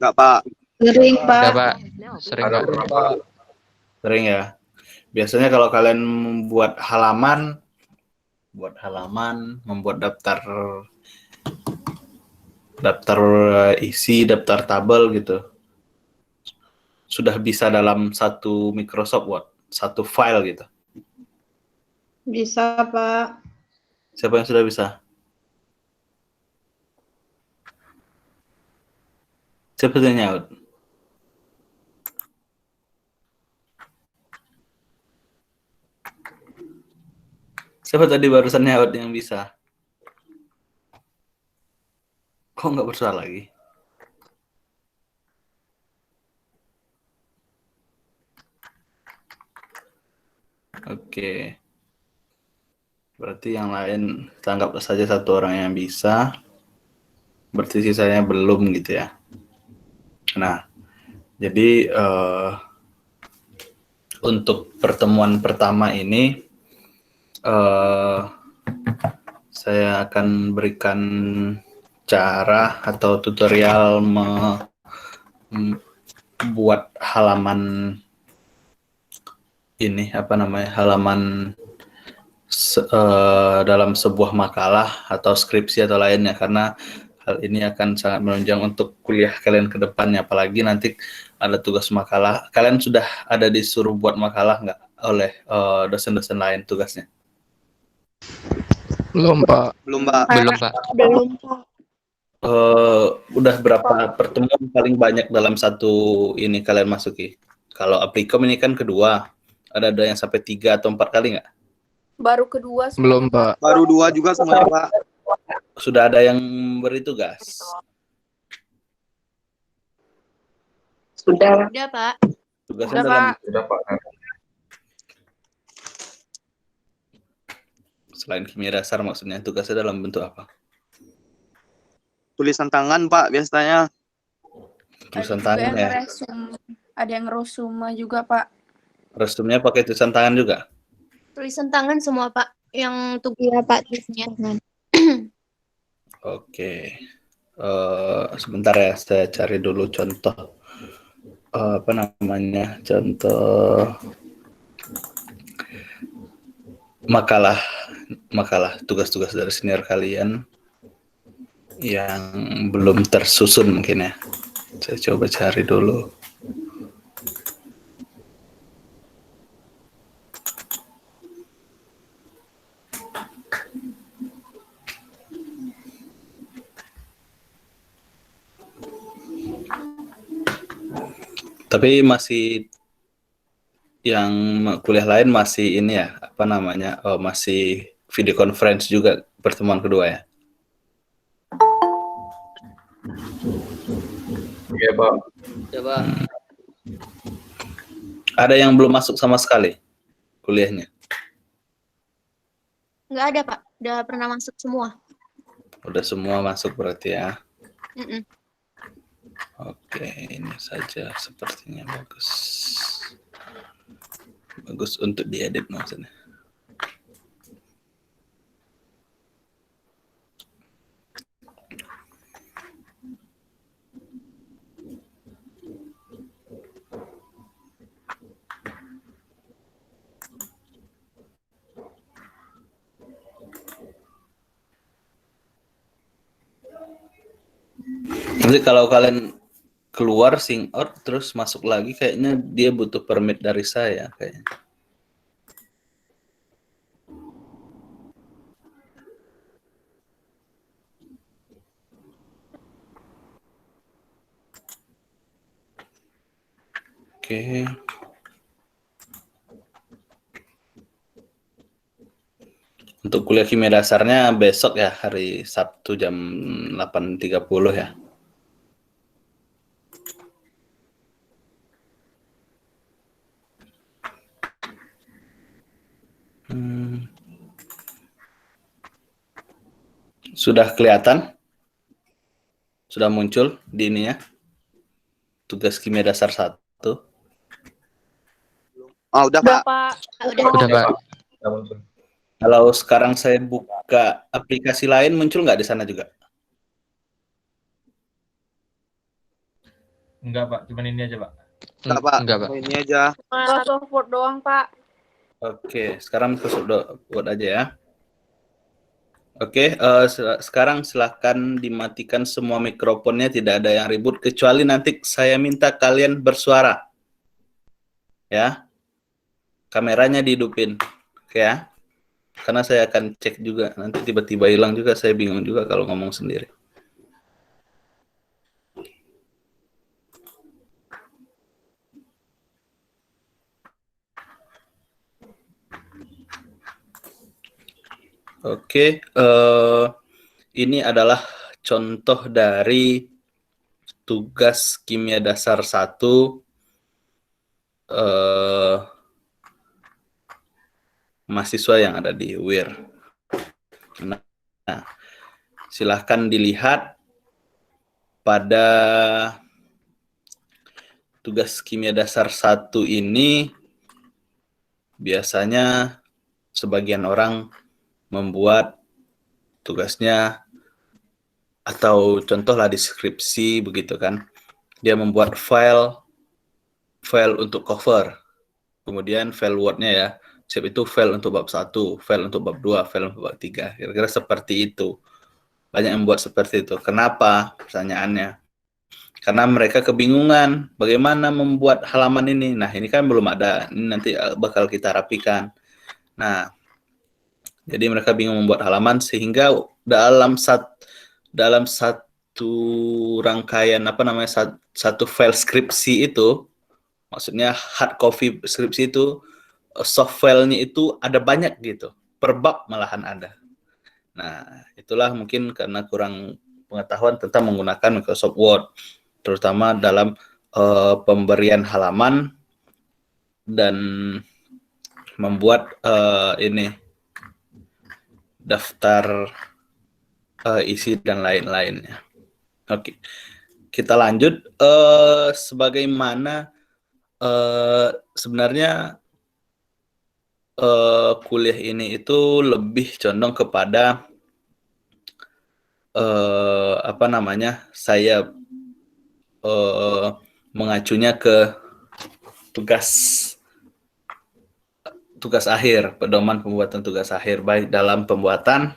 Enggak, Pak. Sering, Pak. Enggak, Pak. Sering, Pak. Sering ya. Biasanya kalau kalian membuat halaman, membuat daftar isi, daftar tabel gitu, sudah bisa dalam satu Microsoft Word, satu file gitu. Bisa, Pak. Siapa yang sudah bisa? Siapa yang nyaut? Siapa tadi barusan nyaut yang bisa? Kok nggak bersuara lagi? Oke. Berarti yang lain tanggap saja satu orang yang bisa. Berarti sisanya belum gitu ya. Nah, jadi untuk pertemuan pertama ini saya akan berikan cara atau tutorial membuat halaman ini, halaman dalam sebuah makalah atau skripsi atau lainnya, karena hal ini akan sangat menunjang untuk kuliah kalian ke depannya, apalagi nanti ada tugas makalah. Kalian sudah ada disuruh buat makalah nggak oleh dosen-dosen lain tugasnya? Belum, Pak. Belum, Pak. Belum, Pak. Belum, Pak. Udah berapa pertemuan paling banyak dalam satu ini kalian masuki? Kalau Applikom ini kan kedua, ada yang sampai 3 atau 4 kali nggak? Baru kedua Belum, semuanya, Pak. Baru 2 juga semuanya, Pak. Sudah ada yang beri tugas? Sudah. Udah, Pak. Tugasnya Udah, dalam Pak. selain kimia dasar, maksudnya tugasnya dalam bentuk apa? Tulisan tangan, Pak, biasanya. Tulisan Ada juga tangan yang ya? ada yang resuma juga, Pak. Resumnya pakai tulisan tangan juga? Tulisan tangan semua, Pak. Yang Iya, Pak. tugasnya. Oke. Sebentar ya, saya cari dulu contoh. Contoh makalah tugas-tugas dari senior kalian yang belum tersusun mungkin ya. Saya coba cari dulu. Tapi masih yang kuliah lain masih ini ya, masih video conference juga pertemuan kedua ya? Iya, Pak. Ya, Pak. Ada yang belum masuk sama sekali kuliahnya? Nggak ada, Pak. Udah pernah masuk semua. Udah semua masuk berarti ya? Mm-mm. Oke, ini saja sepertinya bagus. Bagus untuk diedit maksudnya. Nanti kalau kalian keluar sing out terus masuk lagi, kayaknya dia butuh permit dari saya kayaknya. Oke. Untuk kuliah kimia dasarnya besok ya, hari Sabtu jam 8.30 ya. Sudah kelihatan? Sudah muncul di ini ya? Tugas kimia dasar 1. Oh, udah, Udah, Pak. Pak. Udah, Pak. Kalau sekarang saya buka aplikasi lain, muncul nggak di sana juga? Enggak, Pak. Cuman ini aja, Pak. Enggak, Pak. Enggak, Pak. Oh, ini aja. Microsoft Word doang, Pak. Oke, sekarang buat aja ya. Oke, sekarang silahkan dimatikan semua mikrofonnya, tidak ada yang ribut, kecuali nanti saya minta kalian bersuara. Ya, kameranya dihidupin, oke ya. Karena saya akan cek juga, nanti tiba-tiba hilang juga, saya bingung juga kalau ngomong sendiri. Oke, ini adalah contoh dari tugas kimia dasar 1 mahasiswa yang ada di UIR. Nah, silahkan dilihat pada tugas kimia dasar 1 ini biasanya sebagian orang membuat tugasnya atau contohlah deskripsi begitu kan. Dia membuat file untuk cover. Kemudian file Word-nya ya. Siap itu file untuk bab 1, file untuk bab 2, file untuk bab 3. Kira-kira seperti itu. Banyak yang membuat seperti itu. Kenapa? Pertanyaannya. Karena mereka kebingungan bagaimana membuat halaman ini. Nah, ini kan belum ada. Ini nanti bakal kita rapikan. Nah, jadi mereka bingung membuat halaman sehingga dalam satu rangkaian satu file skripsi itu, maksudnya hard copy skripsi itu, soft file-nya itu ada banyak gitu. Per bab malahan ada. Nah, itulah mungkin karena kurang pengetahuan tentang menggunakan Microsoft Word, terutama dalam pemberian halaman dan membuat ini daftar isi dan lain-lainnya. Oke, kita lanjut. Sebagaimana sebenarnya kuliah ini itu lebih condong kepada saya mengacunya ke tugas akhir, pedoman pembuatan tugas akhir, baik dalam pembuatan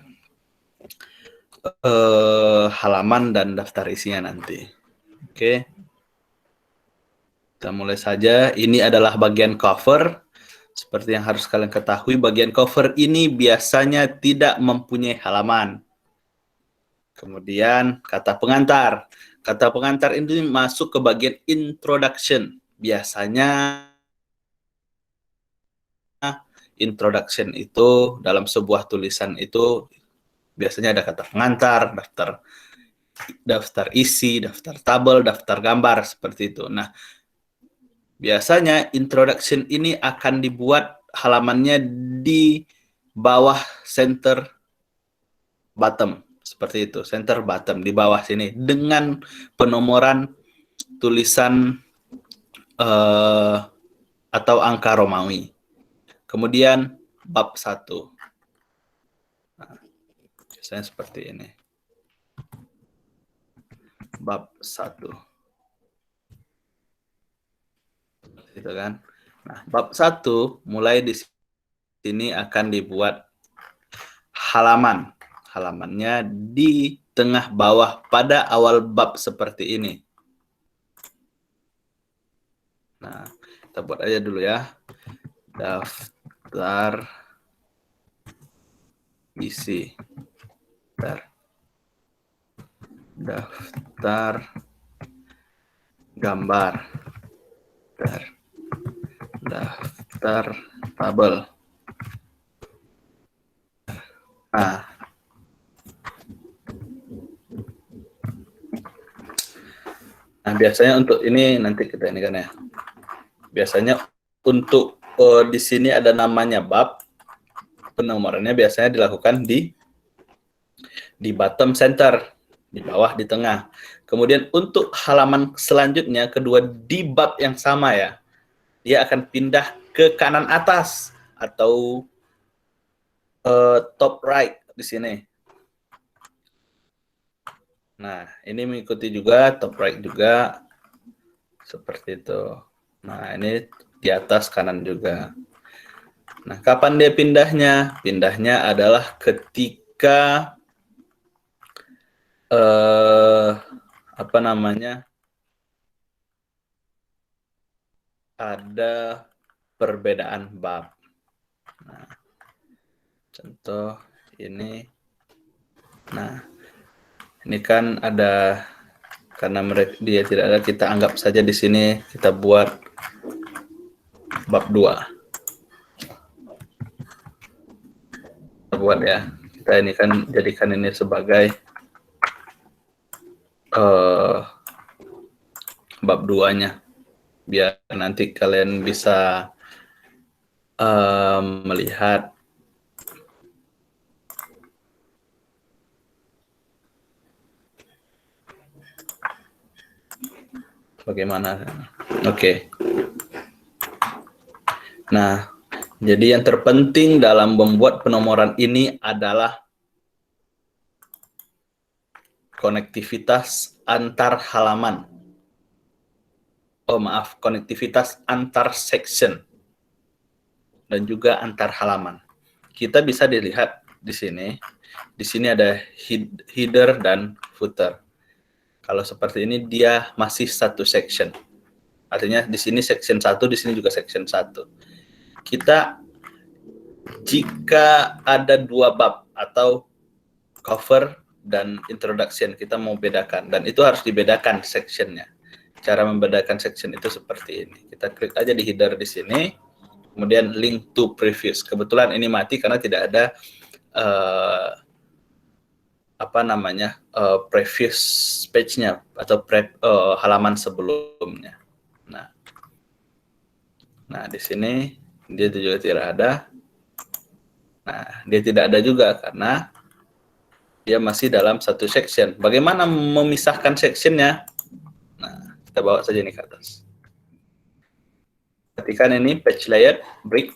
halaman dan daftar isinya nanti. Oke. Kita mulai saja. Ini adalah bagian cover. Seperti yang harus kalian ketahui, bagian cover ini biasanya tidak mempunyai halaman. Kemudian kata pengantar. Kata pengantar ini masuk ke bagian introduction. Biasanya introduction itu dalam sebuah tulisan itu biasanya ada kata pengantar, daftar isi, daftar tabel, daftar gambar, seperti itu. Nah, biasanya introduction ini akan dibuat halamannya di bawah center bottom, seperti itu, center bottom di bawah sini dengan penomoran tulisan atau angka Romawi. Kemudian bab 1. Nah, biasanya seperti ini. Bab 1. Gitu kan. Nah, bab 1 mulai di sini akan dibuat halaman. Halamannya di tengah bawah pada awal bab seperti ini. Nah, kita buat aja dulu ya. Daftar isi. Daftar gambar. Daftar tabel. Nah, biasanya untuk ini nanti kita ini kan ya. Biasanya untuk di sini ada namanya bab. Penomorannya biasanya dilakukan di bottom center, di bawah, di tengah. Kemudian untuk halaman selanjutnya, kedua di bab yang sama ya, dia akan pindah ke kanan atas atau top right di sini. Nah, ini mengikuti juga top right juga. Seperti itu. Nah, ini di atas kanan juga. Nah, kapan dia pindahnya? Pindahnya adalah ketika apa namanya? Ada perbedaan bab. Nah, contoh ini. Nah, ini kan ada, karena dia tidak ada, kita anggap saja di sini kita buat bab 2. Kita buat ya. Kita ini kan jadikan ini sebagai bab 2-nya. Biar nanti kalian bisa melihat bagaimana. Oke. Nah, jadi yang terpenting dalam membuat penomoran ini adalah konektivitas antar halaman. Oh maaf, konektivitas antar section dan juga antar halaman. Kita bisa dilihat di sini. Di sini ada header dan footer. Kalau seperti ini dia masih satu section. Artinya di sini section 1, di sini juga section 1. Kita jika ada 2 bab atau cover dan introduction, kita mau bedakan, dan itu harus dibedakan sectionnya. Cara membedakan section itu seperti ini. Kita klik aja di header di sini, kemudian link to previous. Kebetulan ini mati karena tidak ada previous page-nya atau halaman sebelumnya. Nah, di sini dia juga tidak ada. Nah, dia tidak ada juga karena dia masih dalam satu section. Bagaimana memisahkan sectionnya? Nah, kita bawa saja ini ke atas. Perhatikan ini page layout, brick,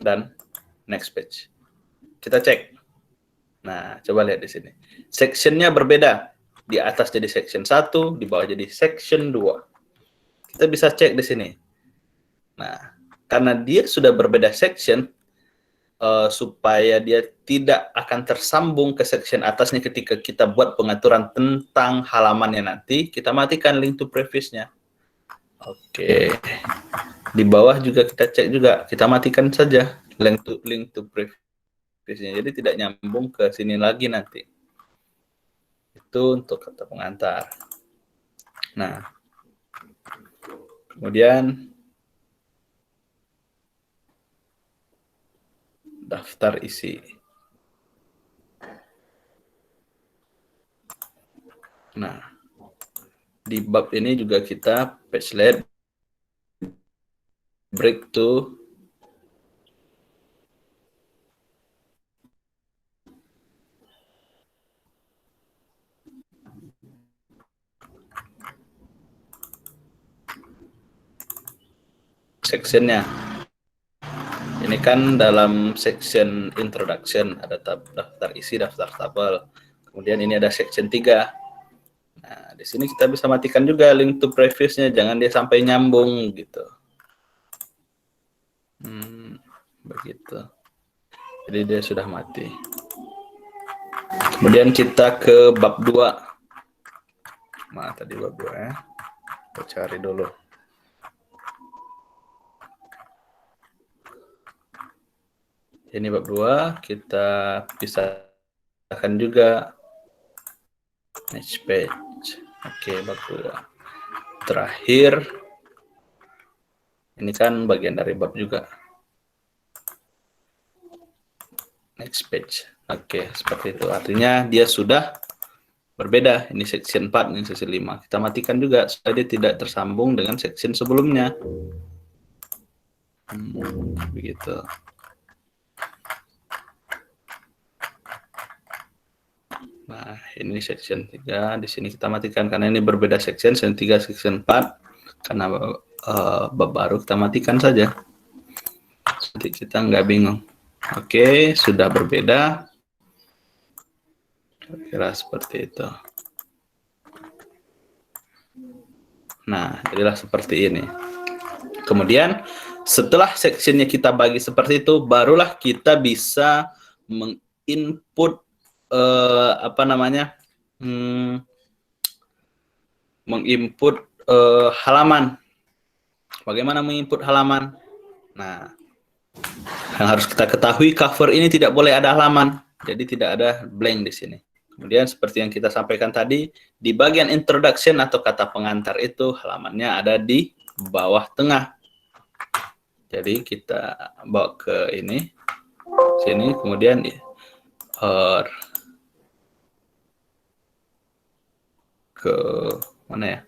dan next page. Kita cek. Nah, coba lihat di sini. Sectionnya berbeda. Di atas jadi section 1, di bawah jadi section 2. Kita bisa cek di sini. Nah, karena dia sudah berbeda section, supaya dia tidak akan tersambung ke section atasnya ketika kita buat pengaturan tentang halamannya nanti, kita matikan link to previous-nya. Oke. Di bawah juga kita cek juga, kita matikan saja link to previous-nya. Jadi tidak nyambung ke sini lagi nanti. Itu untuk kata pengantar. Nah, kemudian daftar isi. Nah, di bab ini juga kita page layout, break to sectionnya. Ini kan dalam section introduction ada daftar isi, daftar tabel. Kemudian ini ada section 3. Nah, di sini kita bisa matikan juga link to previous-nya, jangan dia sampai nyambung gitu. Begitu. Jadi dia sudah mati. Kemudian kita ke bab 2. Nah, tadi bab 2 ya. Kita cari dulu. Ini bab 2, kita pisahkan juga next page. Oke, bab 2. Terakhir, ini kan bagian dari bab juga. Next page. Oke, seperti itu. Artinya dia sudah berbeda. Ini section 4, ini section 5. Kita matikan juga supaya dia tidak tersambung dengan section sebelumnya. Begitu. Nah, ini section 3. Di sini kita matikan karena ini berbeda section 3, section 4. Karena bab baru kita matikan saja. Nanti kita nggak bingung. Oke, sudah berbeda. Kira-kira seperti itu. Nah, jadilah seperti ini. Kemudian setelah sectionnya kita bagi seperti itu, barulah kita bisa menginput apa namanya, menginput halaman. Bagaimana menginput halaman? Nah, yang harus kita ketahui, cover ini tidak boleh ada halaman, jadi tidak ada blank di sini. Kemudian seperti yang kita sampaikan tadi, di bagian introduction atau kata pengantar itu halamannya ada di bawah tengah. Jadi kita bawa ke ini, sini, kemudian ke mana ya?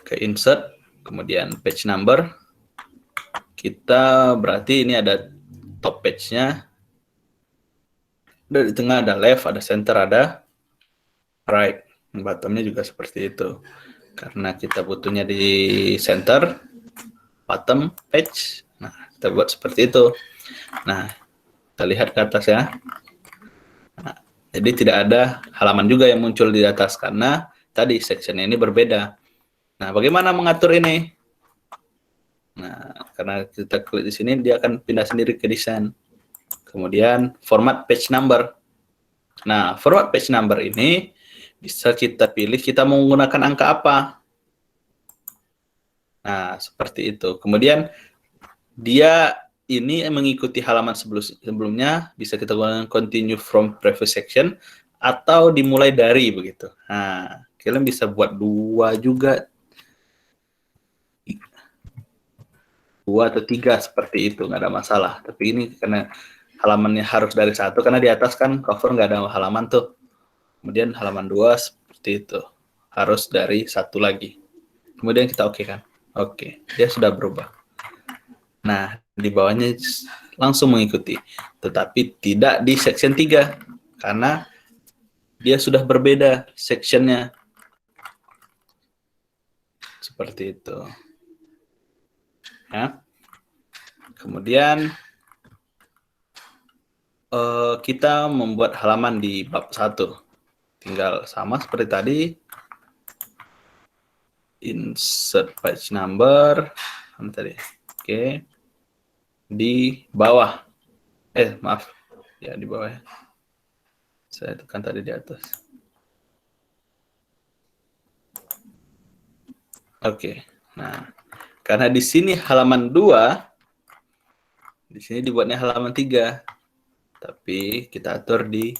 Ke insert, kemudian page number. Kita berarti ini ada top page-nya. Di tengah ada left, ada center, ada right. Bottomnya juga seperti itu. Karena kita butuhnya di center, bottom page. Nah, kita buat seperti itu. Nah, kita lihat ke atas ya. Nah, jadi tidak ada halaman juga yang muncul di atas karena tadi section ini berbeda. Nah, bagaimana mengatur ini? Nah, karena kita klik di sini, dia akan pindah sendiri ke desain. Kemudian format page number. Nah, format page number ini bisa kita pilih kita mau menggunakan angka apa. Nah, seperti itu. Kemudian dia ini mengikuti halaman sebelumnya, bisa kita gunakan continue from previous section atau dimulai dari begitu. Nah, kalian bisa buat dua juga. 2 atau 3 seperti itu, nggak ada masalah. Tapi ini karena halamannya harus dari 1, karena di atas kan cover nggak ada halaman tuh. Kemudian halaman 2 seperti itu, harus dari 1 lagi. Kemudian kita oke kan? Oke, dia sudah berubah. Nah, di bawahnya langsung mengikuti. Tetapi tidak di section 3, karena dia sudah berbeda sectionnya. Seperti itu. Ya. Kemudian kita membuat halaman di bab 1. Tinggal sama seperti tadi. Insert page number. Mana tadi? Oke. Di bawah. Maaf. Ya, di bawah ya. Saya tekan tadi di atas. Oke. Nah, karena di sini halaman 2, di sini dibuatnya halaman 3. Tapi kita atur di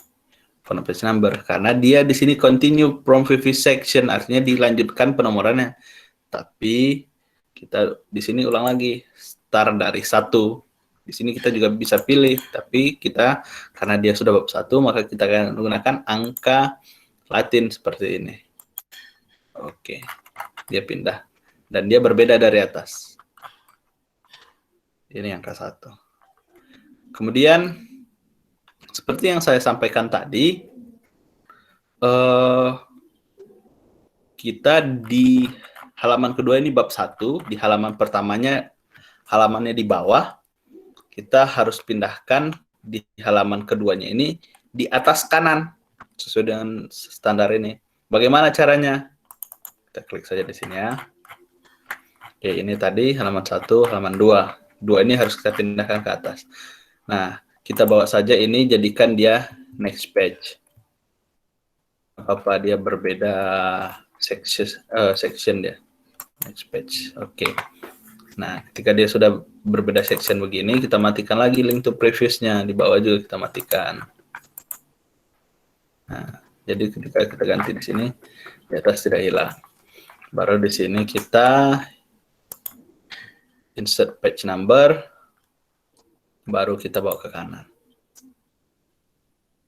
format page number karena dia di sini continue from previous section, artinya dilanjutkan penomorannya. Tapi kita di sini ulang lagi, start dari 1. Di sini kita juga bisa pilih, tapi kita karena dia sudah bab 1, maka kita akan menggunakan angka Latin seperti ini. Oke. Dia pindah dan dia berbeda dari atas. Ini angka 1. Kemudian seperti yang saya sampaikan tadi, kita di halaman kedua ini bab 1, di halaman pertamanya halamannya di bawah, kita harus pindahkan di halaman keduanya ini di atas kanan sesuai dengan standar ini. Bagaimana caranya? Kita klik saja di sini ya. Oke, ini tadi halaman 1, halaman 2. 2 ini harus kita pindahkan ke atas. Nah, kita bawa saja ini, jadikan dia next page. Apa dia berbeda section dia. Next page. Oke. Nah, ketika dia sudah berbeda section begini, kita matikan lagi link to previous-nya. Di bawah juga kita matikan. Nah, jadi ketika kita ganti di sini, di atas tidak hilang. Baru di sini kita insert page number, baru kita bawa ke kanan.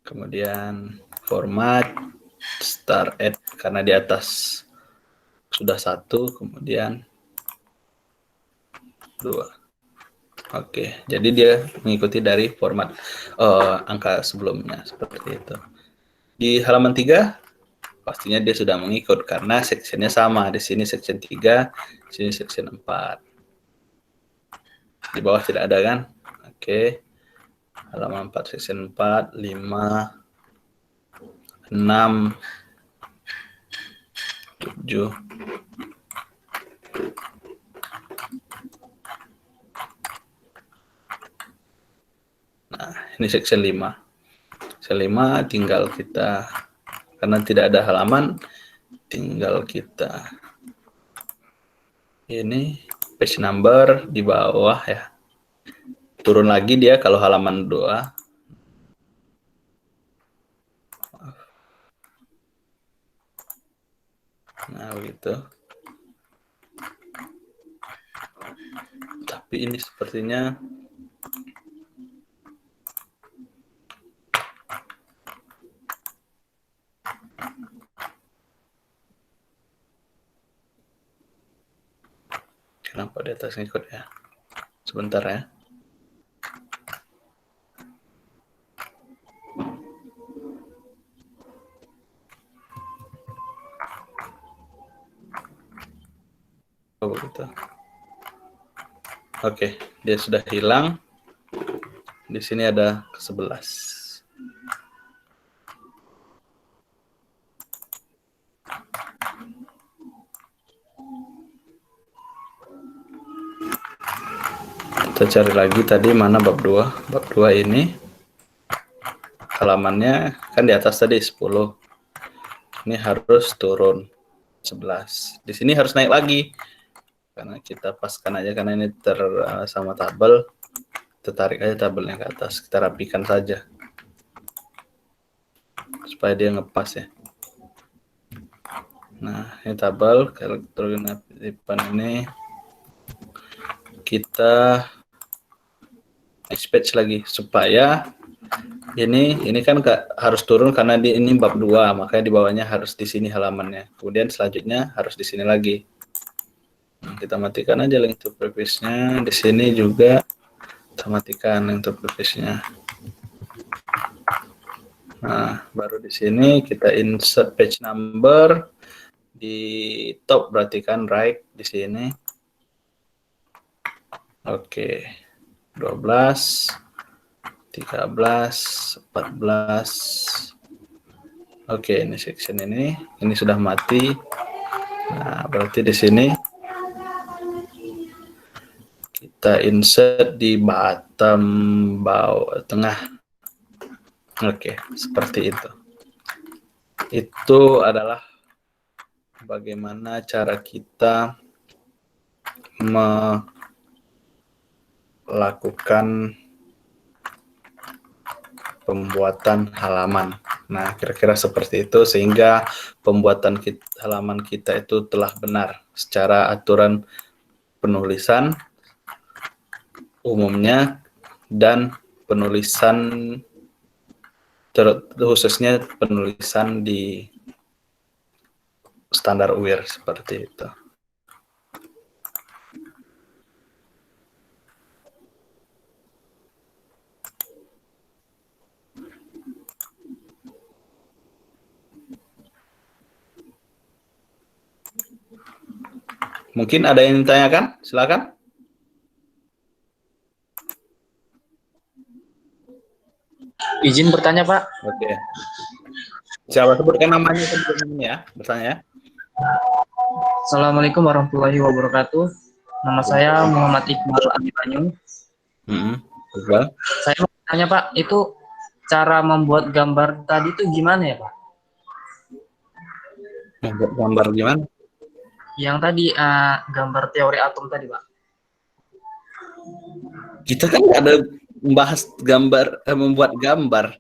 Kemudian format, start at, karena di atas sudah 1, kemudian 2. Oke, jadi dia mengikuti dari format angka sebelumnya, seperti itu. Di halaman 3, pastinya dia sudah mengikut karena sectionnya sama. Di sini section 3, di sini section 4. Di bawah tidak ada kan? Oke. Halaman 4, section 4, 5, 6, 7, Ini section 5. Section 5 tinggal kita, karena tidak ada halaman, tinggal kita ini page number di bawah ya. Turun lagi dia kalau halaman 2. Nah, begitu. Tapi ini sepertinya kenapa di atas ngikut ya? Sebentar ya. Oh, begitu. Oke, dia sudah hilang. Di sini ada ke-11. Kita cari lagi tadi mana bab 2. Bab 2 ini halamannya kan di atas tadi 10. Ini harus turun 11. Di sini harus naik lagi. Karena kita paskan aja, karena ini sama tabel. Kita tarik aja tabelnya ke atas. Kita rapikan saja. Supaya dia ngepas ya. Nah, ini tabel. Ketergantungan ini. Kita next page lagi. Supaya ini kan harus turun karena ini bab 2. Makanya di bawahnya harus di sini halamannya. Kemudian selanjutnya harus di sini lagi. Kita matikan aja link to previous-nya. Di sini juga kita matikan link to previous-nya. Nah, baru di sini kita insert page number di top, berarti kan right di sini. Oke. 12, 13, 14. Oke, ini section ini sudah mati. Nah, berarti di sini kita insert di bottom bawah tengah. Oke, seperti itu. Itu adalah bagaimana cara kita melakukan pembuatan halaman. Nah, kira-kira seperti itu sehingga pembuatan halaman kita itu telah benar secara aturan penulisan umumnya dan penulisan khususnya penulisan di standar UIR seperti itu. Mungkin ada yang ditanyakan? Silakan. Izin bertanya, Pak. Oke. Siapa sebutkan namanya sebelum ya, bertanya ya. Assalamualaikum warahmatullahi wabarakatuh. Nama saya Muhammad Iqbal Abimanyu. Iqbal. Saya mau tanya, Pak, itu cara membuat gambar tadi itu gimana ya, Pak? Membuat gambar gimana? Yang tadi gambar teori atom tadi, Pak. Kita kan nggak ada membahas gambar, membuat gambar.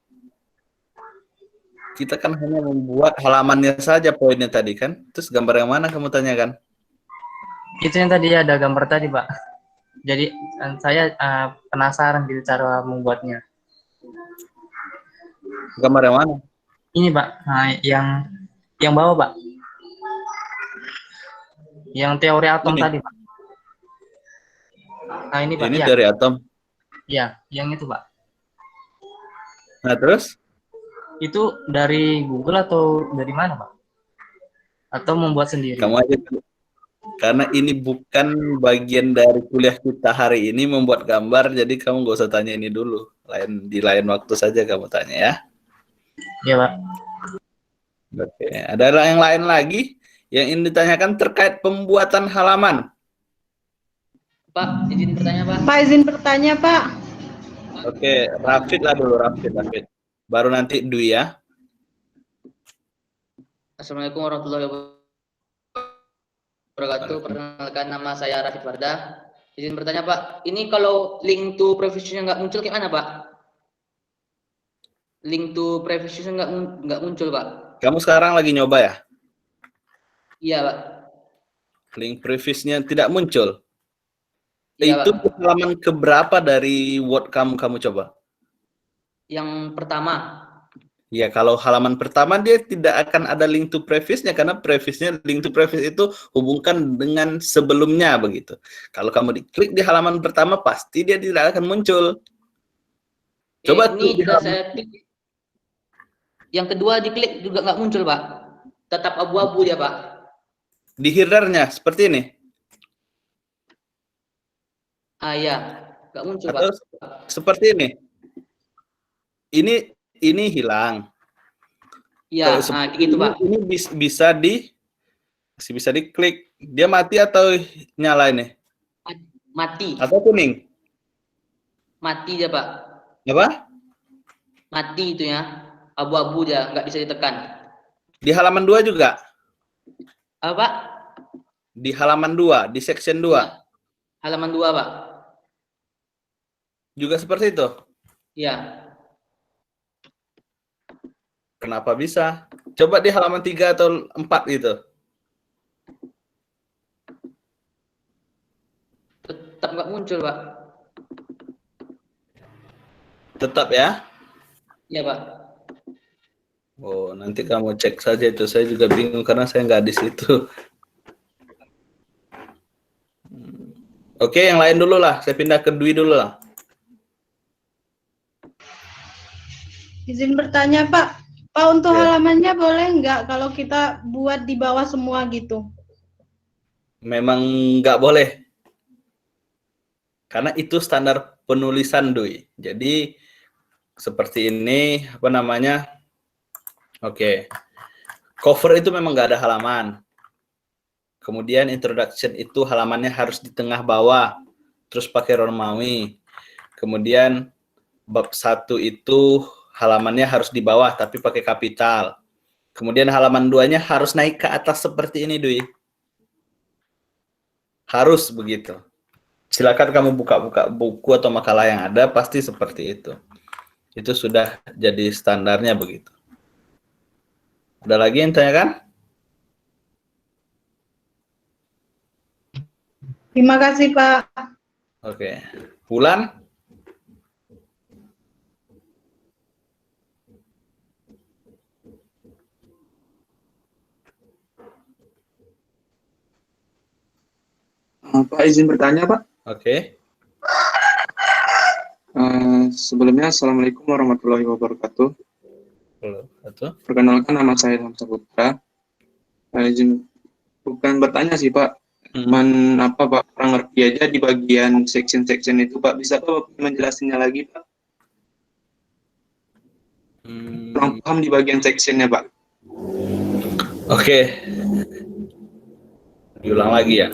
Kita kan hanya membuat halamannya saja poinnya tadi kan. Terus gambar yang mana kamu tanyakan? Itu yang tadi ada gambar tadi, Pak. Jadi saya penasaran gitu cara membuatnya. Gambar yang mana? Ini, Pak, yang bawah, Pak. Yang teori atom Ini? tadi, Pak. Nah, ini, Pak. Ini Ya. dari atom. Ya, yang itu, Pak. Nah, terus? Itu dari Google atau dari mana, Pak? Atau membuat sendiri? Kamu aja dulu. Karena ini bukan bagian dari kuliah kita hari ini membuat gambar, jadi kamu nggak usah tanya ini dulu. Di lain waktu saja kamu tanya ya. Iya, Pak. Oke, ada yang lain lagi yang ingin ditanyakan terkait pembuatan halaman? Pak, izin bertanya, Pak. Pak izin bertanya Pak. Oke, Rafid lah dulu, Rafid. Baru nanti Dwi ya. Assalamualaikum warahmatullahi wabarakatuh. Perkenalkan, nama saya Rafid Wardah. Izin bertanya Pak, ini kalau link to previous-nya nggak muncul gimana Pak? Link to previous-nya nggak muncul Pak? Kamu sekarang lagi nyoba ya? Iya Pak. Link previous-nya tidak muncul. Iya, Itu Pak. halaman keberapa dari Word kamu coba? Yang pertama. Ya, kalau halaman pertama dia tidak akan ada link to previous-nya karena previous-nya, link to previous itu hubungkan dengan sebelumnya begitu. Kalau kamu diklik di halaman pertama pasti dia tidak akan muncul. Coba ini tuh sudah saya klik. Yang kedua diklik juga nggak muncul Pak. Tetap abu-abu dia Pak. di header-nya seperti ini. Ah iya, nggak muncul Atau Pak. seperti ini. Ini hilang. Iya, gitu Pak. Ini bisa diklik. Dia mati atau nyala ini? Mati. Atau kuning? Mati dia Pak. Apa? Mati itu ya. Abu-abu dia, nggak bisa ditekan. Di halaman 2 juga? Apa Pak? Di halaman 2, di section 2. Halaman 2 Pak. Juga seperti itu? Iya. Kenapa bisa? Coba di halaman 3 atau 4 gitu. Tetap nggak muncul Pak. Tetap ya? Iya Pak. Oh, nanti kamu cek saja itu. Saya juga bingung karena saya nggak di situ. Oke, yang lain dulu lah. Saya pindah ke Dwi dulu lah. Izin bertanya Pak. Pak, untuk Ya. halamannya boleh nggak kalau kita buat di bawah semua gitu? Memang nggak boleh. Karena itu standar penulisan, Dwi. Jadi, seperti ini, apa namanya? Oke. Cover itu memang nggak ada halaman. Kemudian introduction itu halamannya harus di tengah bawah. Terus pakai Romawi. Kemudian bab 1 itu halamannya harus di bawah tapi pakai kapital. Kemudian halaman 2-nya harus naik ke atas seperti ini, Dwi. Harus begitu. Silakan kamu buka-buka buku atau makalah yang ada, pasti seperti itu. Itu sudah jadi standarnya begitu. Ada lagi yang tanyakan? Terima kasih Pak. Oke. Bulan? Pak, izin bertanya, Pak. Oke. Sebelumnya, Assalamualaikum warahmatullahi wabarakatuh. Satu. Perkenalkan, nama saya Hamzah Putra. Izin bukan bertanya sih, Pak. Cuman apa, Pak? Kurang ngerti aja di bagian section-section itu, Pak. Bisa Pak menjelaskannya lagi, Pak? Kurang paham di bagian sectionnya, Pak. Oke. Diulang lagi ya.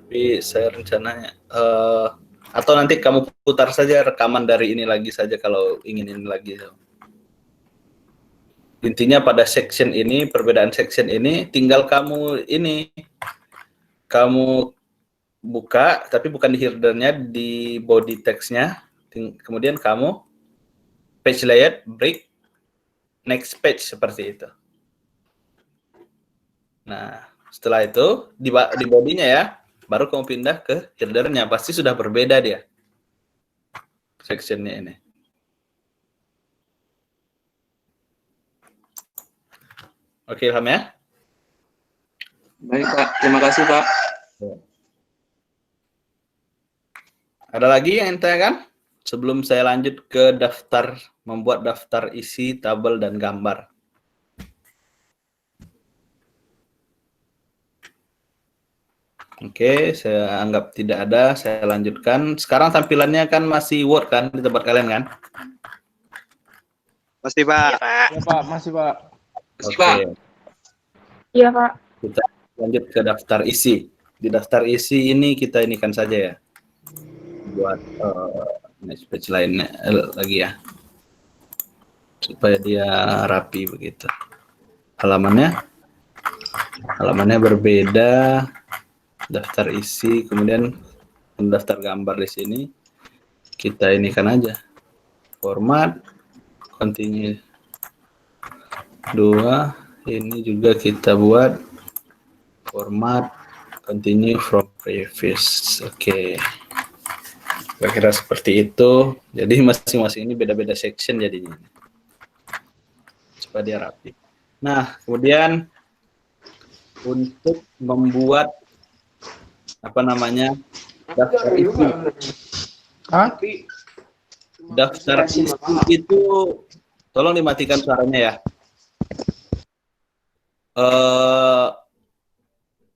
Tapi saya rencananya atau nanti kamu putar saja rekaman dari ini lagi saja kalau ingin ini lagi. Intinya pada section ini, perbedaan section ini tinggal kamu buka tapi bukan di header-nya, di body text-nya. Kemudian kamu page layout, break, next page seperti itu. Nah, setelah itu di body-nya ya, baru kamu pindah ke header-nya, pasti sudah berbeda dia section-nya ini. Oke, paham ya? Baik, Pak. Terima kasih, Pak. Ada lagi yang tanyakan? Sebelum saya lanjut ke membuat daftar isi, tabel, dan gambar. Oke, saya anggap tidak ada. Saya lanjutkan. Sekarang tampilannya kan masih Word kan di tempat kalian kan? Pasti, Pak. Ya Pak, masih Pak. Oke. Iya Pak. Kita lanjut ke daftar isi. Di daftar isi ini kita inikan saja ya. Buat Next page lainnya lagi ya, supaya dia rapi begitu. Halamannya berbeda, daftar isi, kemudian daftar gambar di sini kita ini kan aja, format, continue 2, ini juga kita buat format, continue from previous. Oke. Kira-kira seperti itu. Jadi masing-masing ini beda-beda section jadinya. Supaya dia rapi. Nah, kemudian untuk membuat daftar isi. Daftar isi itu tolong dimatikan suaranya ya.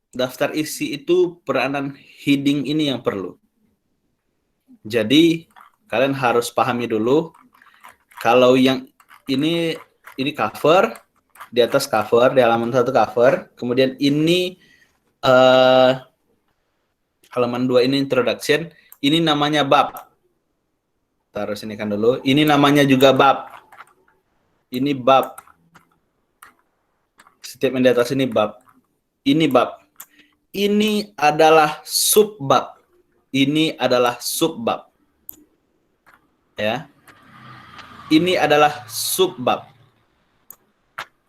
Daftar isi itu peranan heading ini yang perlu. Jadi kalian harus pahami dulu kalau yang ini cover, di atas cover, di halaman 1 cover, kemudian ini halaman 2 ini introduction, ini namanya bab. Taruh sini kan dulu. Ini namanya juga bab. Ini bab. Statement di atas ini bab. Ini bab. Ini adalah subbab. Ini adalah subbab. Ya. Ini adalah subbab.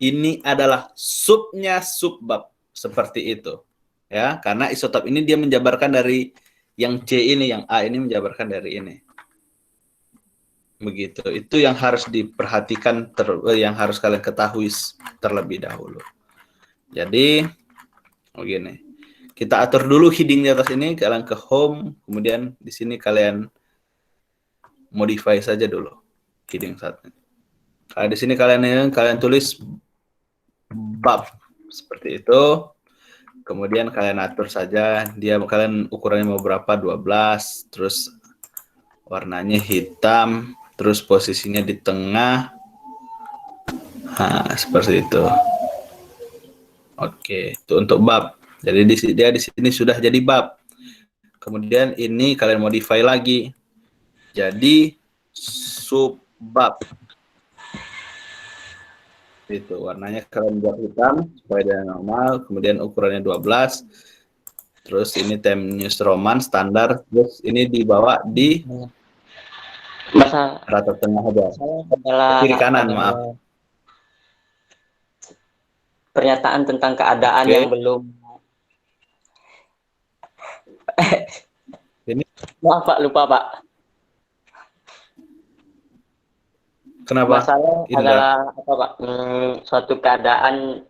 Ini adalah subnya subbab. Seperti itu. Ya, karena isotop ini dia menjabarkan dari yang C ini, yang A ini menjabarkan dari ini. Begitu. Itu yang harus diperhatikan, yang harus kalian ketahui terlebih dahulu. Jadi, begini. Kita atur dulu heading di atas ini, kalian ke home, kemudian di sini kalian modify saja dulu heading satu. Kalau di sini kalian tulis bab seperti itu. Kemudian kalian atur saja kalian ukurannya mau berapa, 12, terus warnanya hitam, terus posisinya di tengah. Nah, seperti itu. Oke, itu untuk bab. Jadi dia di sini sudah jadi bab. Kemudian ini kalian modify lagi. Jadi subbab. Itu warnanya kalian buat hitam supaya dia normal. Kemudian ukurannya 12. Terus ini Times New Roman standar. Terus ini dibawa di rata tengah aja. Kiri kanan, maaf. Pernyataan tentang keadaan yang belum. Ini Maaf Pak, lupa Pak. kenapa? Masalah adalah apa Pak? Suatu keadaan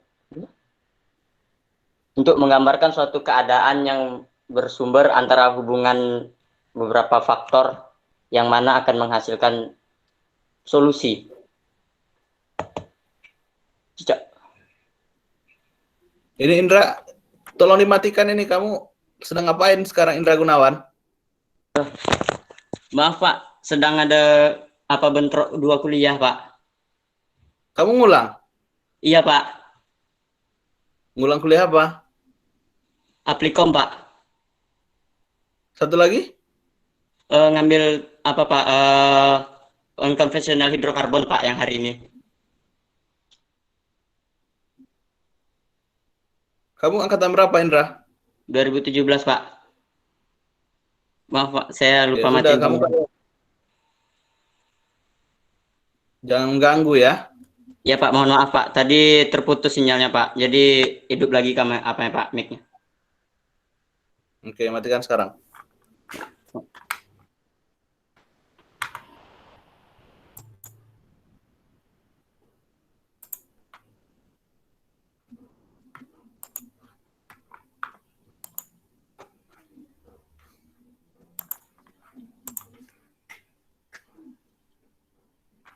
untuk menggambarkan suatu keadaan yang bersumber antara hubungan beberapa faktor yang mana akan menghasilkan solusi. Cicak. Ini Indra, tolong dimatikan ini, kamu sedang ngapain sekarang Indra Gunawan? Maaf Pak, sedang ada bentrok 2 kuliah Pak. Kamu ngulang? Iya Pak. Ngulang kuliah apa? Aplikom Pak. Satu lagi? Ngambil apa Pak? Unconventional hidrokarbon Pak yang hari ini. Kamu angkatan berapa Indra? 2017 Pak. Maaf Pak, saya lupa Ya, mati. sudah, kamu jangan ganggu ya. Ya Pak, mohon maaf Pak. Tadi terputus sinyalnya Pak. Jadi hidup lagi Pak mic-nya. Oke, matikan sekarang.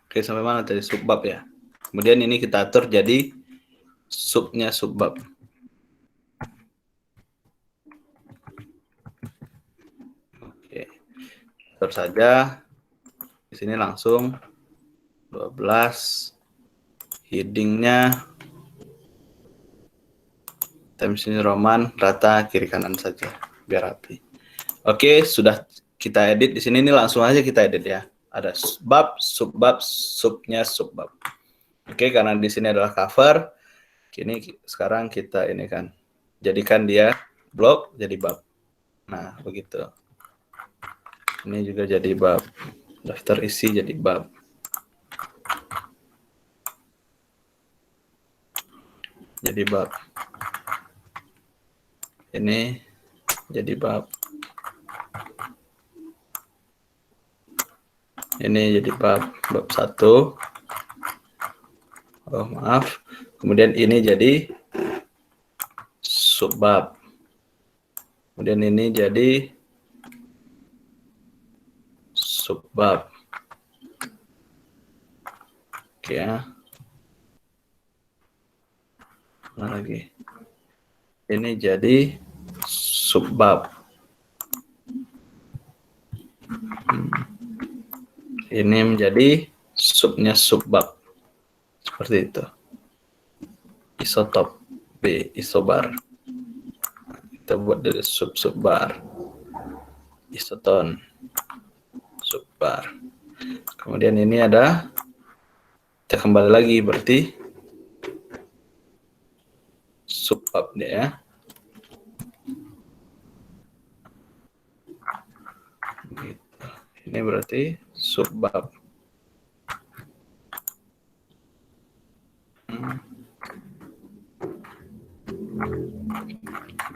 Oke, sampai mana tadi? Subbab ya. Kemudian ini kita atur jadi subnya subbab. Oke. Atur saja. Di sini langsung 12. Headingnya Times New Roman rata kiri kanan saja biar rapi. Oke, sudah kita edit di sini, ini langsung aja kita edit ya. Ada bab, subbab, subnya subbab. Oke, karena di sini adalah cover. Kini sekarang kita ini kan jadikan dia blok jadi bab. Nah, begitu. Ini juga jadi bab. Daftar isi jadi bab. Jadi bab. Ini jadi bab. Ini jadi bab 1. Oh, maaf. Kemudian ini jadi subbab. Kemudian ini jadi subbab. Oke ya. Mana lagi? Ini jadi subbab. Ini menjadi subnya subbab. Seperti itu. Isotop B, isobar. Kita buat dari subbar. Isoton, subbar. Kemudian ini ada, kita kembali lagi berarti subbab dia ya. Gitu. Ini berarti subbab.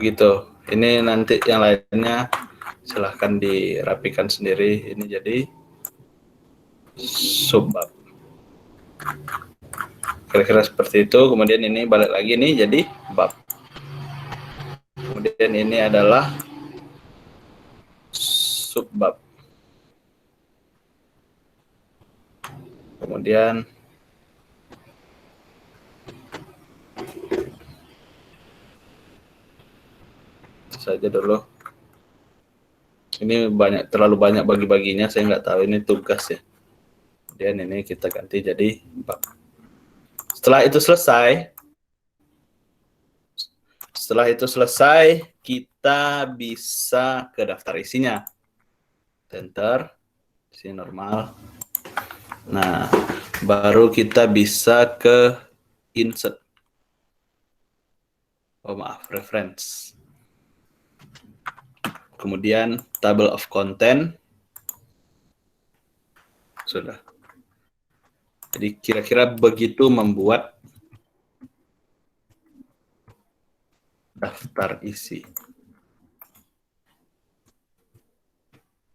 Begitu. Ini nanti yang lainnya silahkan dirapikan sendiri. Ini jadi subbab. Kira-kira seperti itu. Kemudian ini balik lagi nih jadi bab. Kemudian ini adalah subbab. Kemudian saja dulu. Ini terlalu banyak bagi-baginya, saya nggak tahu, ini tugas ya. Kemudian ini kita ganti jadi bab. Setelah itu selesai, kita bisa ke daftar isinya. Enter, isi normal. Nah, baru kita bisa ke insert. Oh maaf, reference. Kemudian table of content. Sudah. Jadi kira-kira begitu membuat daftar isi.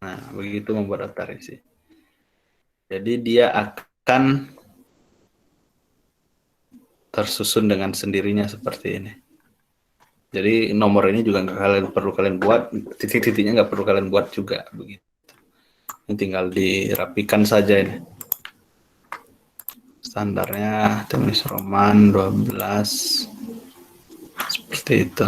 Nah, begitu membuat daftar isi. Jadi dia akan tersusun dengan sendirinya seperti ini. Jadi nomor ini juga nggak perlu kalian buat, titik-titiknya nggak perlu kalian buat juga begitu. Ini tinggal dirapikan saja ini. Standarnya Times Roman 12 seperti itu.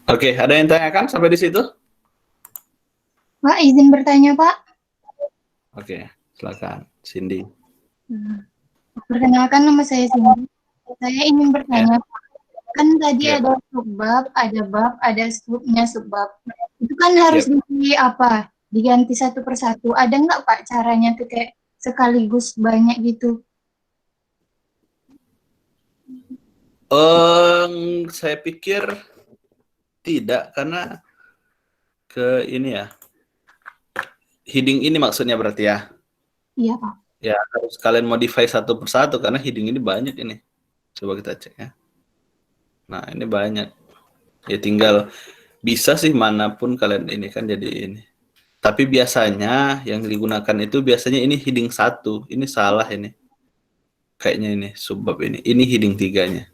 Oke, ada yang tanyakan sampai di situ? Pak, izin bertanya, Pak. Oke, silakan, Cindy. Perkenalkan, nama saya Cindy. Saya ingin bertanya, Pak. Kan tadi Ya. ada subbab, ada bab, ada subnya subbab. Itu kan harus diganti satu persatu. Ada nggak, Pak, caranya tuh kayak sekaligus banyak gitu? Saya pikir tidak, karena ke ini ya. Heading ini maksudnya berarti ya. Iya, Pak. Ya, harus kalian modify satu persatu karena heading ini banyak ini. Coba kita cek ya. Nah, ini banyak. Ya tinggal bisa sih manapun kalian ini kan jadi ini. Tapi biasanya yang digunakan itu biasanya ini heading 1. Ini salah ini. Kayaknya ini subbab ini. Ini heading 3-nya.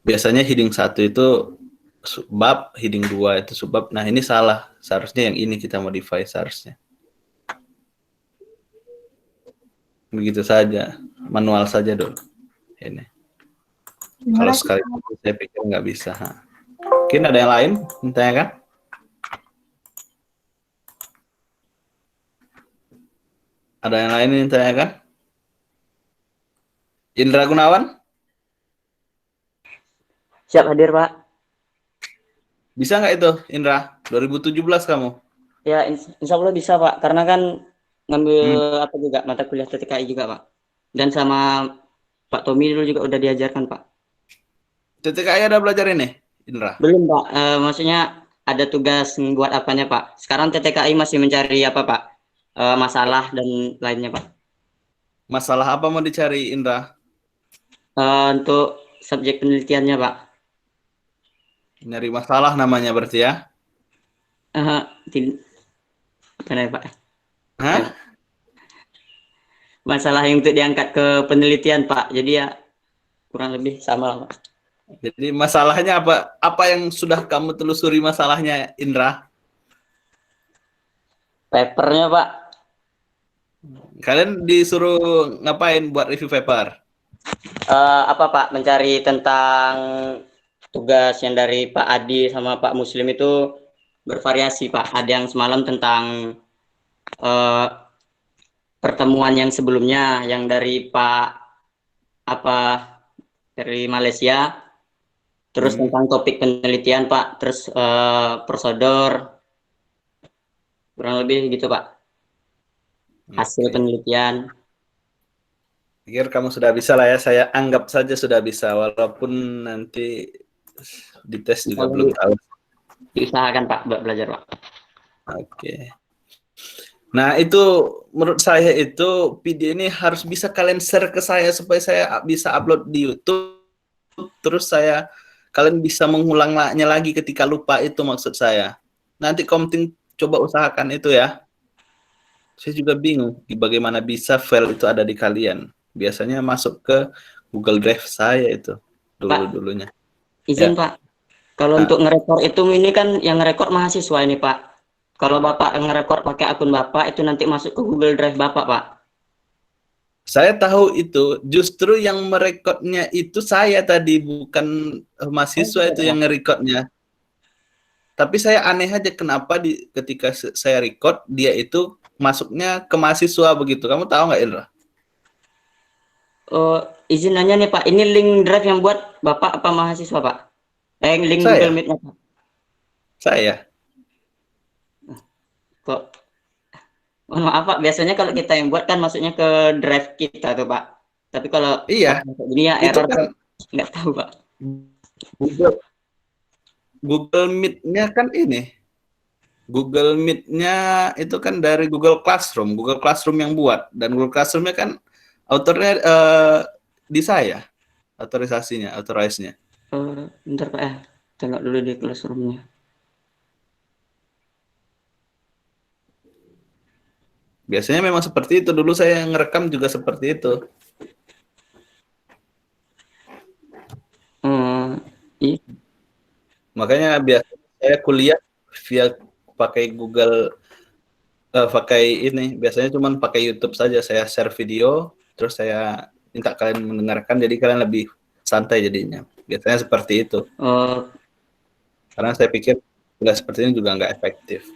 Biasanya heading 1 itu subbab, heading 2 itu subbab. Nah, ini salah. Seharusnya yang ini kita modify seharusnya. Begitu saja. Manual saja dulu. Ini. Kalau sekali saya pikir nggak bisa. Mungkin ada yang lain? Tanyakan? Ada yang lain yang tanyakan? Indra Gunawan? Siap hadir, Pak. Bisa nggak itu, Indra? 2017 kamu? Ya, insya Allah bisa, Pak. Karena kan ngambil apa juga mata kuliah TTKI juga, Pak. Dan sama Pak Tommy dulu juga udah diajarkan, Pak. TTKI ada belajar ini, Indra? Belum, Pak. Maksudnya ada tugas buat apanya, Pak. Sekarang TTKI masih mencari apa, Pak? Masalah dan lainnya, Pak. Masalah apa mau dicari, Indra? Untuk subjek penelitiannya, Pak. Nyari masalah namanya berarti ya? Apa ya, Pak? Hah? Masalah yang untuk diangkat ke penelitian, Pak. Jadi ya kurang lebih sama lah, Pak. Jadi masalahnya apa? Apa yang sudah kamu telusuri masalahnya, Indra? Papernya, Pak. Kalian disuruh ngapain buat review paper? Apa, Pak? Mencari tentang tugas yang dari Pak Adi sama Pak Muslim itu bervariasi, Pak. Ada yang semalam tentang pertemuan yang sebelumnya, yang dari Pak dari Malaysia. Terus tentang topik penelitian, Pak. Terus prosodor. Kurang lebih gitu, Pak. Hasil penelitian. Pikir kamu sudah bisa lah ya. Saya anggap saja sudah bisa, walaupun nanti dites juga belum tahu. Diusahakan, Pak, buat belajar, Pak. Oke. Nah, itu menurut saya itu video ini harus bisa kalian share ke saya supaya saya bisa upload di YouTube. Terus kalian bisa mengulangnya lagi ketika lupa, itu maksud saya. Nanti Komting coba usahakan itu ya. Saya juga bingung bagaimana bisa file itu ada di kalian. Biasanya masuk ke Google Drive saya itu dulunya. Izin, Ya. Pak. Kalau untuk ngerekord itu ini kan yang ngerekord mahasiswa ini, Pak. Kalau Bapak ngerekord pakai akun Bapak itu nanti masuk ke Google Drive Bapak, Pak. Saya tahu itu, justru yang merekodnya itu saya tadi, bukan mahasiswa itu yang ngerekodnya. Tapi saya aneh aja kenapa ketika saya record dia itu masuknya ke mahasiswa begitu. Kamu tahu nggak, Indra? Izin nanya nih, Pak. Ini link drive yang buat Bapak apa mahasiswa, Pak? Link Saya. Google Meet-nya, Pak. Saya. Kok? Mohon maaf, Pak. Biasanya kalau kita yang buat kan masuknya ke drive kita tuh, Pak. Tapi kalau Iya. ini ya Itu error kan nggak tahu, Pak. Google Meet-nya kan ini. Google Meet-nya itu kan dari Google Classroom. Google Classroom yang buat. Dan Google Classroom-nya kan autornya di saya. Autorisasinya, authorize-nya. Bentar, Pak ya. Tengok dulu di Classroom-nya. Biasanya memang seperti itu. Dulu saya ngerekam juga seperti itu. Iya. Makanya biasanya saya kuliah via pakai Google, pakai ini. Biasanya cuma pakai YouTube saja. Saya share video, terus saya minta kalian mendengarkan, jadi kalian lebih santai jadinya. Biasanya seperti itu. Karena saya pikir kuliah seperti ini juga nggak efektif.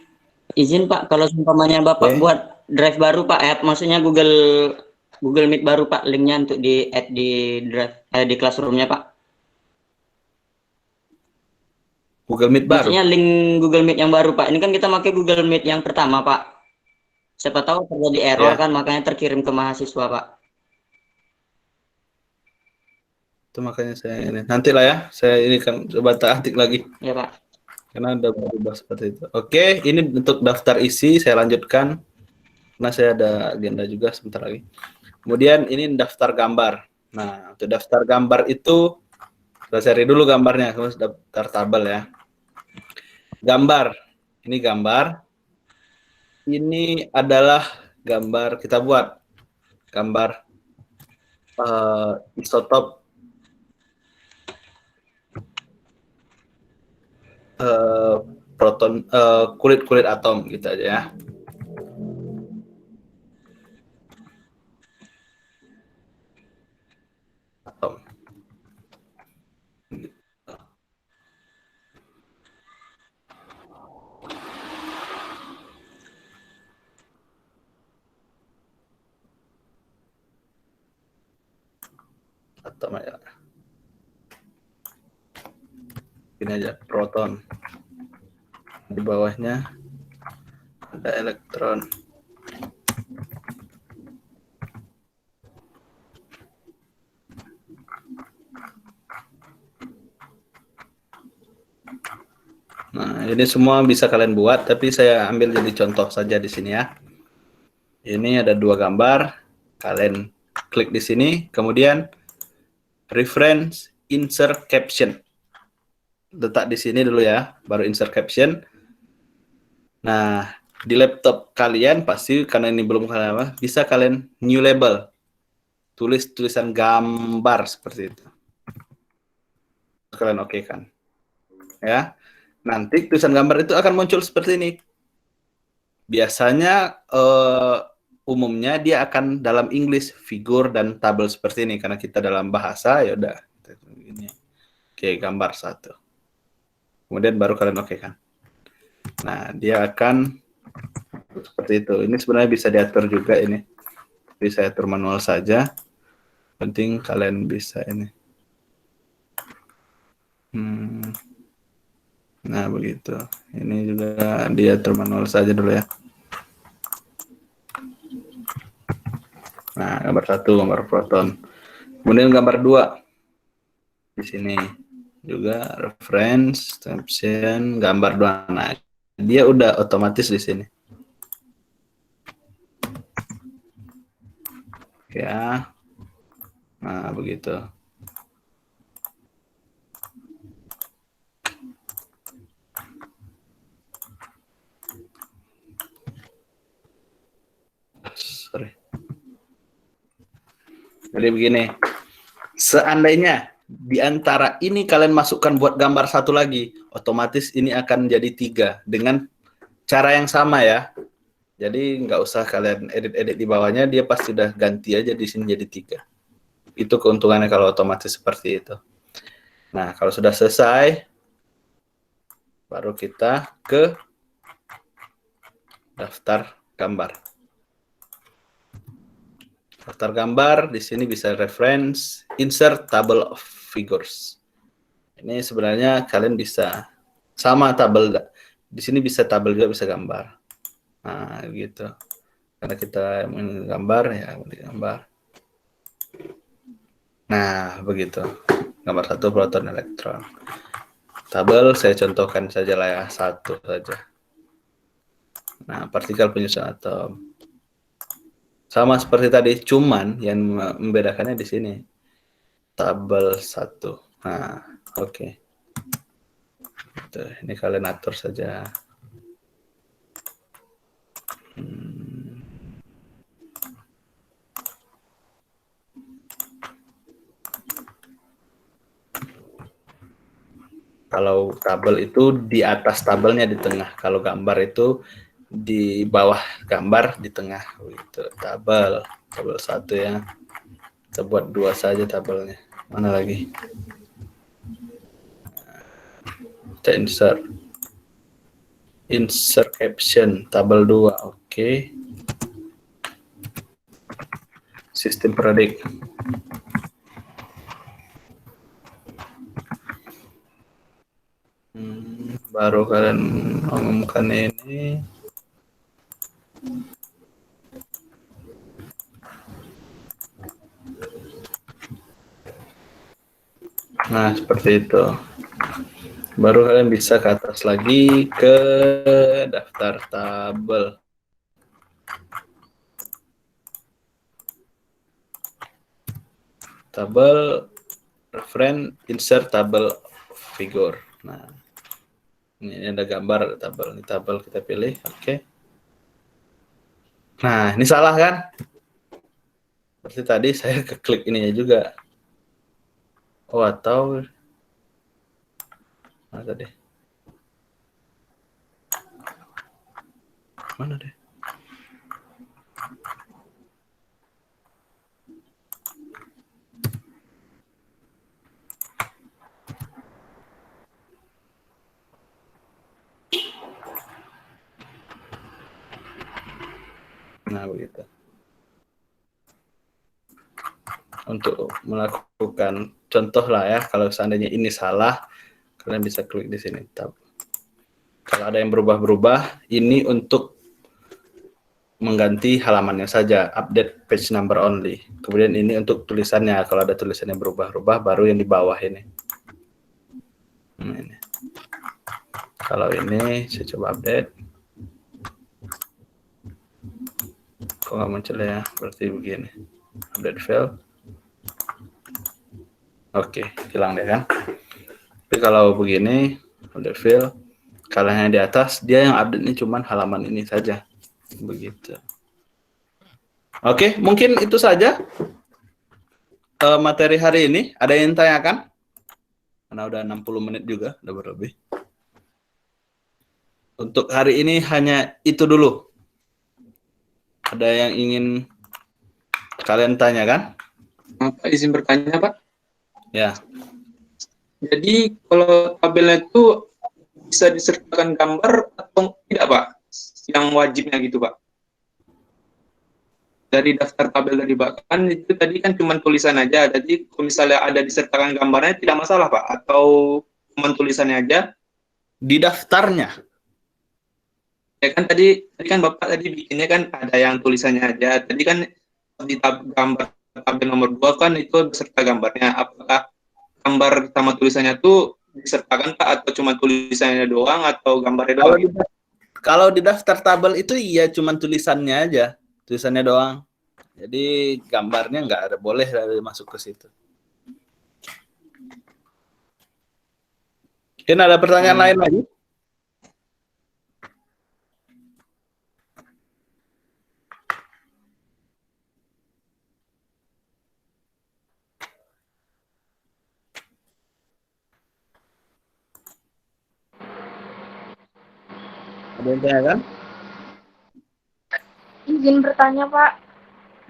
Izin, Pak, kalau umpamanya Bapak buat drive baru, Pak, maksudnya Google Meet baru, Pak, linknya untuk di add di drive di Classroom-nya, Pak. Google Meet baru? Maksudnya link Google Meet yang baru, Pak. Ini kan kita pakai Google Meet yang pertama, Pak. Siapa tahu terjadi error kan, makanya terkirim ke mahasiswa, Pak. Itu makanya saya ini. Nantilah ya, saya ini kan coba ketik lagi. Ya, Pak. Karena udah berubah seperti itu. Oke, ini untuk daftar isi saya lanjutkan. Karena saya ada agenda juga sebentar lagi. Kemudian ini daftar gambar. Nah, untuk daftar gambar itu kita cari dulu gambarnya, terus daftar tabel ya. Gambar. Ini gambar. Ini adalah gambar kita buat. Gambar isotop proton, kulit atom gitu aja ya. Atom. Atom aja. Ini aja proton. Di bawahnya ada elektron. Nah, ini semua bisa kalian buat, tapi saya ambil jadi contoh saja di sini ya. Ini ada 2 gambar, kalian klik di sini, kemudian reference, insert caption. Letak di sini dulu ya, baru insert caption. Nah, di laptop kalian pasti karena ini belum kalian apa, bisa kalian new label. Tulis tulisan gambar seperti itu. Kalian oke kan? Ya. Nanti tulisan gambar itu akan muncul seperti ini. Biasanya umumnya dia akan dalam English, figur dan tabel seperti ini karena kita dalam bahasa ya udah ini. Oke, gambar 1. Kemudian baru kalian oke kan. Nah, dia akan seperti itu. Ini sebenarnya bisa diatur juga ini. Bisa atur manual saja. Penting kalian bisa ini. Nah, begitu. Ini juga diatur manual saja dulu ya. Nah, gambar 1, gambar proton. Kemudian gambar 2. Di sini juga reference, caption, gambar 2. Nah, dia udah otomatis di sini. Ya. Nah, begitu. Sorry. Jadi begini, seandainya di antara ini kalian masukkan buat gambar 1 lagi, otomatis ini akan jadi 3 dengan cara yang sama ya. Jadi nggak usah kalian edit-edit di bawahnya, dia pasti udah ganti aja di sini jadi 3. Itu keuntungannya kalau otomatis seperti itu. Nah, kalau sudah selesai, baru kita ke daftar gambar. Daftar gambar, di sini bisa reference, insert table of figures. Ini sebenarnya kalian bisa sama tabel, di sini bisa tabel juga bisa gambar. Nah, gitu. Karena kita menggambar ya, gambar. Nah, begitu. Gambar 1 proton elektron. Tabel saya contohkan saja lah ya, 1 saja. Nah, partikel penyusun atom. Sama seperti tadi, cuman yang membedakannya di sini. Tabel 1. Nah, oke. Ini kalian atur saja. Kalau tabel itu di atas tabelnya di tengah. Kalau gambar itu di bawah gambar di tengah. Gitu. Tabel 1 ya. Kita buat 2 saja tabelnya. Mana lagi? Kita insert caption tabel 2. Oke. Sistem predict. Baru kalian mengumumkan ini. Nah, seperti itu. Baru kalian bisa ke atas lagi ke daftar tabel. Tabel, reference, insert tabel figure. Nah, ini ada gambar, ada tabel. Ini tabel kita pilih, oke. Nah, ini salah kan? Seperti tadi saya keklik ininya juga. Oh, atau mana tadi? Mana deh? Nah, begitu. Untuk melakukan contoh lah ya, kalau seandainya ini salah, kalian bisa klik di sini tab. Kalau ada yang berubah-berubah, ini untuk mengganti halamannya saja, update page number only. Kemudian ini untuk tulisannya, kalau ada tulisannya berubah-ubah, baru yang di bawah ini. Ini. Kalau ini, saya coba update. Kok nggak muncul ya? Berarti begini. Update file. Oke, hilang deh kan. Tapi kalau begini, update file, kalau yang di atas, dia yang update ini cuman halaman ini saja. Begitu. Oke, mungkin itu saja materi hari ini. Ada yang tanyakan? Karena udah 60 menit juga, udah berlebih. Untuk hari ini hanya itu dulu. Ada yang ingin kalian tanyakan? Pak, izin bertanya, Pak. Ya. Jadi kalau tabelnya itu bisa disertakan gambar atau tidak, Pak? Yang wajibnya gitu, Pak. Dari daftar tabel tadi, Pak. Kan itu tadi kan cuma tulisan aja. Jadi kalau misalnya ada disertakan gambarnya tidak masalah, Pak? Atau cuma tulisannya aja? Di daftarnya. Ya kan tadi kan Bapak tadi bikinnya kan ada yang tulisannya aja. Tadi kan di gambar tabel nomor 2 kan itu beserta gambarnya. Apakah gambar sama tulisannya tuh disertakan, Pak, atau cuma tulisannya doang atau gambarnya doang? Kalau di daftar tabel itu iya cuma tulisannya aja, tulisannya doang. Jadi gambarnya nggak ada, boleh masuk ke situ. Mungkin ada pertanyaan lain lagi? Ada yang tanyakan? Izin bertanya, Pak.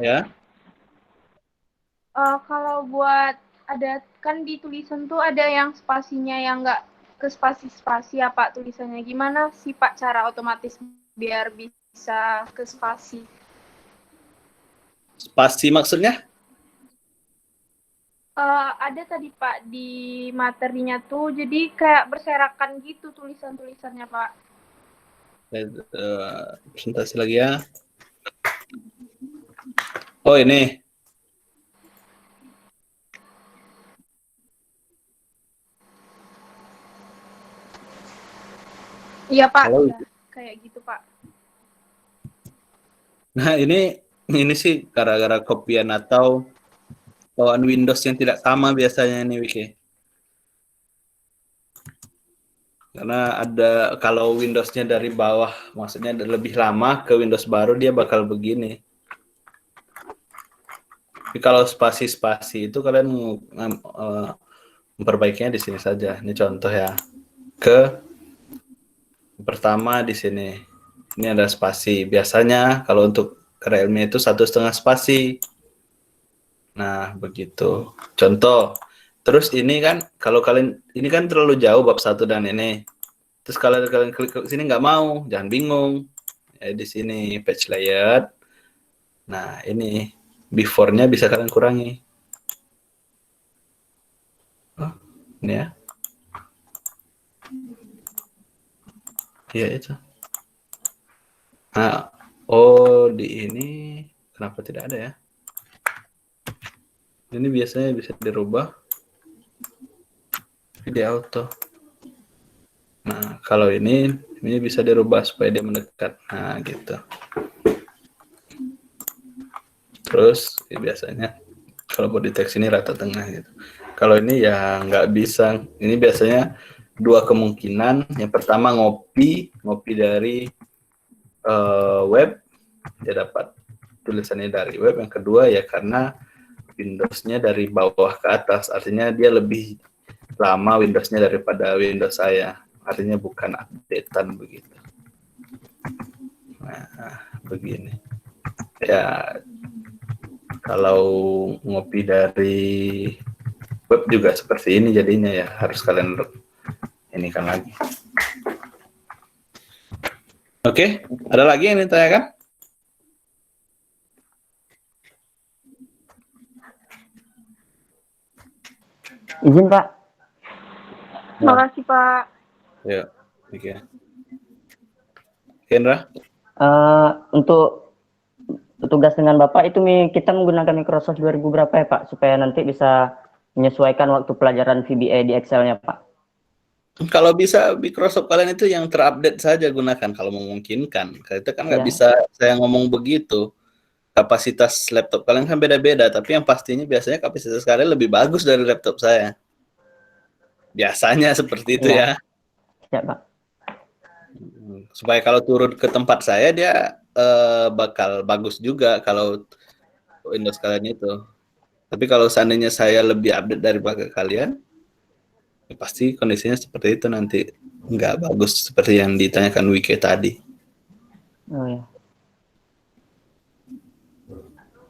Ya. Kalau buat ada kan di tulisan tuh ada yang spasinya yang nggak ke spasi-spasi ya, Pak, tulisannya. Gimana sih, Pak, cara otomatis biar bisa ke spasi? Spasi maksudnya? Ada tadi, Pak, di materinya tuh, jadi kayak berserakan gitu tulisan-tulisannya, Pak. Presentasi lagi ya. Oh ini. Iya, Pak. Kalau- Ya, kayak gitu, Pak. Nah ini sih gara-gara kopian atau bawaan Windows yang tidak sama biasanya nih Wiki. Karena ada kalau Windows-nya dari bawah, maksudnya lebih lama ke Windows baru dia bakal begini. Tapi kalau spasi-spasi itu kalian memperbaikinya di sini saja. Ini contoh ya. Pertama di sini. Ini ada spasi. Biasanya kalau untuk Realme itu 1,5 spasi. Nah, begitu. Contoh. Terus ini kan kalau kalian ini kan terlalu jauh bab 1 dan ini. Terus kalau kalian klik ke sini nggak mau, jangan bingung. Ya, di sini page layout. Nah, ini before-nya bisa kalian kurangi. Oh, ini ya. Iya itu. Nah, oh di ini kenapa tidak ada ya? Ini biasanya bisa dirubah. Video auto. Nah, kalau ini bisa dirubah supaya dia mendekat. Nah, gitu. Terus ya biasanya kalau body text ini rata tengah gitu. Kalau ini ya nggak bisa. Ini biasanya dua kemungkinan. Yang pertama ngopi dari web, dia dapat tulisannya dari web. Yang kedua ya karena Windows-nya dari bawah ke atas, artinya dia lebih lama Windows-nya daripada Windows saya, artinya bukan updatean begitu. Nah, begini. Ya, kalau ngopi dari web juga seperti ini jadinya ya, harus kalian ini kan lagi. Oke, ada lagi yang ditanyakan? Izin, Pak. Terima kasih, Pak. Ya, oke. Hendra? Untuk tugas dengan Bapak itu kita menggunakan Microsoft 2000 berapa ya Pak, supaya nanti bisa menyesuaikan waktu pelajaran VBA di Excel-nya Pak. Kalau bisa Microsoft kalian itu yang terupdate saja gunakan kalau memungkinkan. Karena itu kan nggak Ya. bisa saya ngomong begitu. Kapasitas laptop kalian kan beda-beda, tapi yang pastinya biasanya kapasitas kalian lebih bagus dari laptop saya. Biasanya seperti itu ya. Ya Pak. Supaya kalau turun ke tempat saya dia bakal bagus juga kalau Windows kalian itu. Tapi kalau seandainya saya lebih update daripada kalian, ya pasti kondisinya seperti itu nanti nggak bagus seperti yang ditanyakan Wike tadi. Oh ya.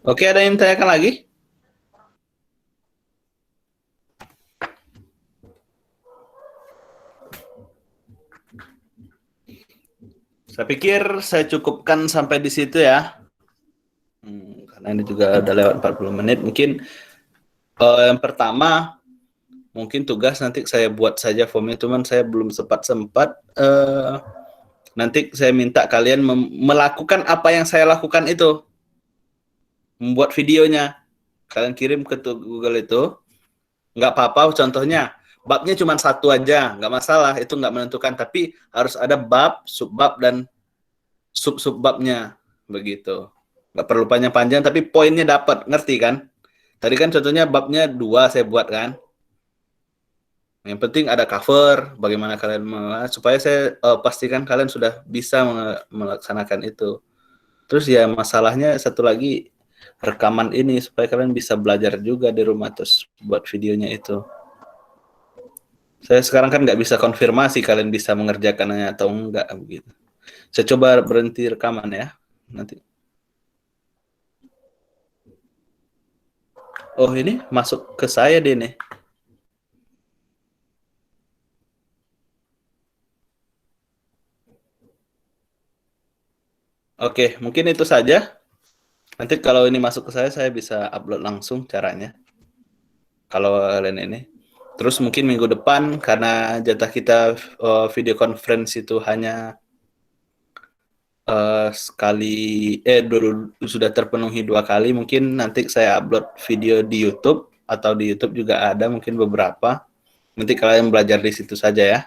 Oke, ada yang ditanyakan lagi? Saya pikir saya cukupkan sampai di situ ya. Karena ini juga udah lewat 40 menit. Mungkin yang pertama, mungkin tugas nanti saya buat saja formnya, cuman saya belum sempat. Nanti saya minta kalian melakukan apa yang saya lakukan itu. Membuat videonya. Kalian kirim ke Google itu. Nggak apa-apa contohnya. Babnya cuma satu aja, nggak masalah, itu nggak menentukan. Tapi harus ada bab, subbab, dan sub-subbabnya. Begitu. Nggak perlu panjang-panjang, tapi poinnya dapat. Ngerti kan? Tadi kan contohnya babnya 2 saya buat kan. Yang penting ada cover, bagaimana kalian supaya saya pastikan kalian sudah bisa melaksanakan itu. Terus ya masalahnya satu lagi, rekaman ini supaya kalian bisa belajar juga di rumah terus buat videonya itu. Saya sekarang kan nggak bisa konfirmasi kalian bisa mengerjakannya atau enggak begitu. Saya coba berhenti rekaman ya nanti. Oh ini masuk ke saya deh nih. Oke, mungkin itu saja. Nanti kalau ini masuk ke saya bisa upload langsung caranya. Kalau kalian ini. Terus mungkin minggu depan karena jatah kita video conference itu hanya sudah terpenuhi 2 kali, mungkin nanti saya upload video di YouTube atau di YouTube juga ada mungkin beberapa. Nanti kalian belajar di situ saja ya.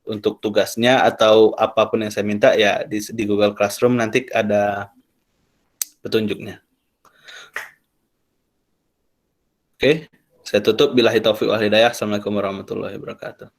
Untuk tugasnya atau apapun yang saya minta ya di Google Classroom nanti ada petunjuknya. Oke, saya tutup. Billahi taufiq wal hidayah. Assalamualaikum warahmatullahi wabarakatuh.